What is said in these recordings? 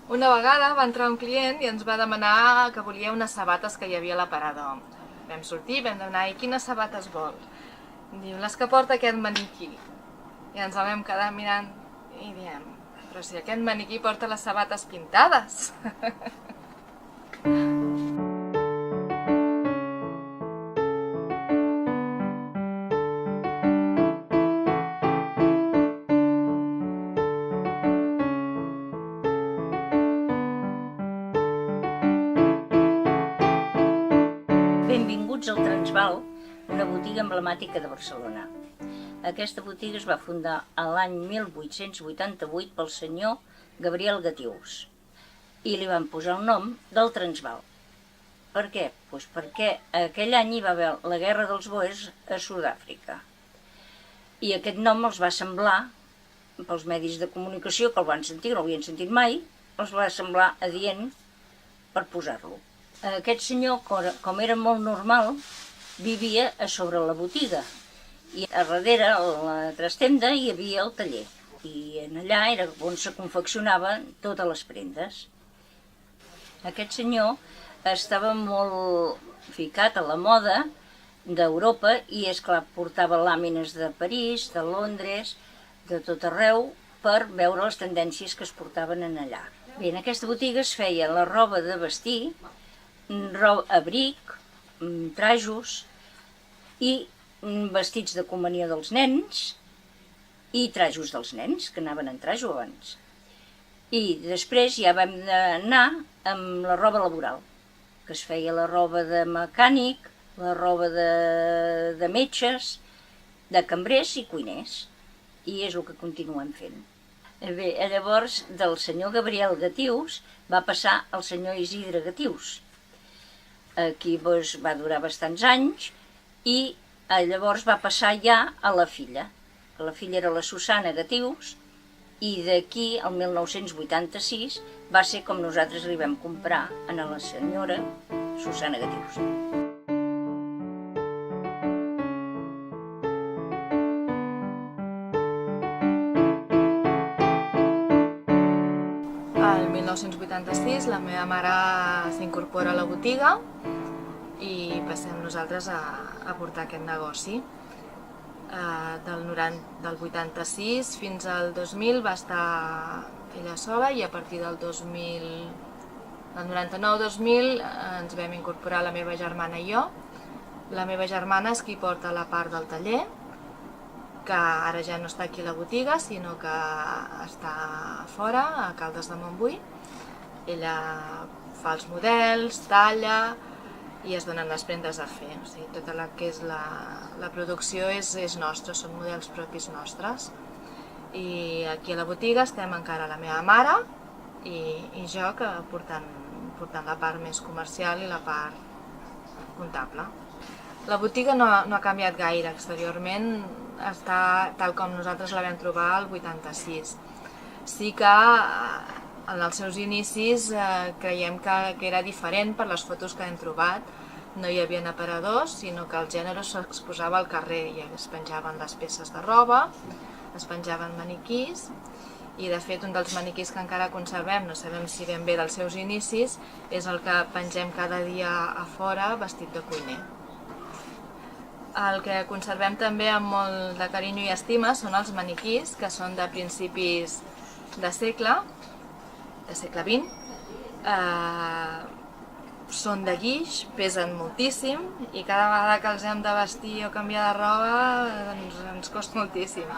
Una vegada va entrar un client i ens va demanar que volia unes sabates que hi havia a l'aparador. Vam sortir, vam demanar, i quines sabates vol? Diu, les que porta aquest maniquí. I ens el vam quedar mirant i diem, però si aquest maniquí porta les sabates pintades. Benvinguts al Transvaal, una botiga emblemàtica de Barcelona. Aquesta botiga es va fundar l'any 1888 pel senyor Gabriel Gatius i li van posar el nom del Transvaal. Per què? Doncs perquè aquell any hi va haver la Guerra dels Boers a Sud-àfrica i aquest nom els va semblar, pels medis de comunicació que el van sentir, no l'havien sentit mai, els va semblar adient per posar-lo. Aquest senyor, com era molt normal, vivia a sobre la botiga i a darrere, a l'altra tenda, hi havia el taller i allà era on se confeccionaven totes les prendes. Aquest senyor estava molt ficat a la moda d'Europa i, esclar, portava làmines de París, de Londres, de tot arreu, per veure les tendències que es portaven allà. Bé, en aquesta botiga es feia la roba de vestir, abric, trajos i vestits de comunió dels nens i trajos dels nens, que anaven en trajo abans. I després ja vam anar amb la roba laboral, que es feia la roba de mecànic, la roba de metges, de cambrers i cuiners, i és el que continuem fent. Bé, llavors del senyor Gabriel Gatius va passar al senyor Isidre Gatius. Aquí va durar bastants anys i llavors va passar ja a la filla. La filla era la Susana Gatius i d'aquí, el 1986, va ser com nosaltres li vam comprar a la senyora Susana Gatius. El 1986 la meva mare s'incorpora a la botiga i passem nosaltres a portar aquest negoci. Del 86 fins al 2000 va estar ella sola i a partir del 99-2000 ens vam incorporar la meva germana i jo. La meva germana és qui porta la part del taller, que ara ja no està aquí a la botiga, sinó que està fora, a Caldes de Montbui. Ella fa els models, talla i es donen les prendes a fer. O sigui, tota la que és la producció és nostra, són models propis nostres. I aquí a la botiga estem encara la meva mare i jo, que portant la part més comercial i la part comptable. La botiga no ha canviat gaire exteriorment, està tal com nosaltres la vam trobar el 86. Sí que en els seus inicis creiem que era diferent per les fotos que hem trobat. No hi havia aparadors, sinó que el gènere s'exposava al carrer i es penjaven les peces de roba, es penjaven maniquís i de fet un dels maniquís que encara conservem, no sabem si ben bé dels seus inicis, és el que pengem cada dia a fora vestit de cuiner. El que conservem també amb molt de carinyo i estima són els maniquís, que són de principis de segle XX. Són de guix, pesen moltíssim i cada vegada que els hem de vestir o canviar de roba ens costa moltíssim.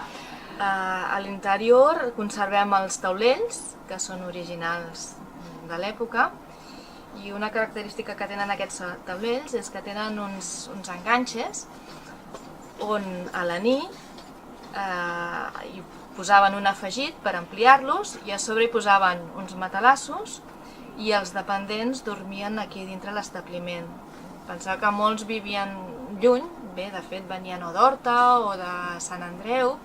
A l'interior conservem els taulells, que són originals de l'època, i una característica que tenen aquests taulells és que tenen uns enganxes on a la nit hi posaven un afegit per ampliar-los i a sobre hi posaven uns matalassos i els dependents dormien aquí dintre l'establiment. Penseu que molts vivien lluny, bé, de fet venien o d'Horta o de Sant Andreu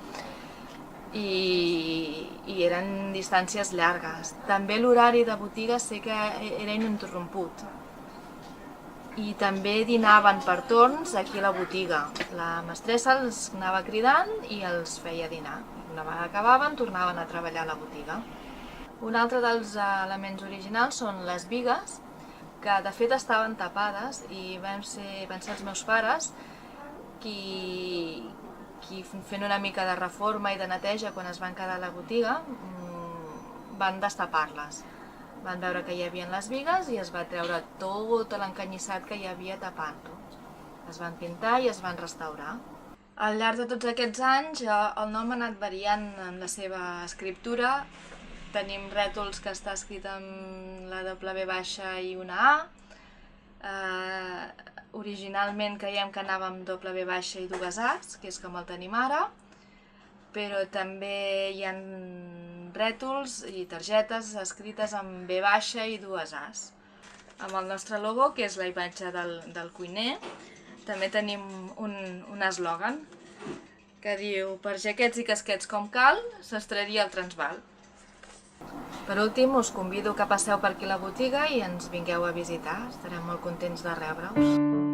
i eren distàncies llargues. També l'horari de botiga sé que era ininterromput. I també dinaven per torns aquí a la botiga. La mestressa els anava cridant i els feia dinar. Una vegada acabaven, tornaven a treballar a la botiga. Un altre dels elements originals són les bigues, que de fet estaven tapades i van ser els meus pares qui fent una mica de reforma i de neteja quan es van quedar a la botiga van destapar-les. Van veure que hi havia les bigues i es va treure tot l'encanyissat que hi havia tapant-ho. Es van pintar i es van restaurar. Al llarg de tots aquests anys el nom ha anat variant en la seva escriptura. Tenim rètols que està escrit amb la W baixa i una A. Originalment creiem que anava amb W baixa i dues As, que és com el tenim ara, però també hi ha rètols i targetes escrites amb B baixa i dues As. Amb el nostre logo, que és la imatge del cuiner, també tenim un eslògan que diu: per jaquets i casquets com cal, sastreria el Transvaal. Per últim, us convido que passeu per aquí a la botiga i ens vingueu a visitar. Estarem molt contents de rebre-us.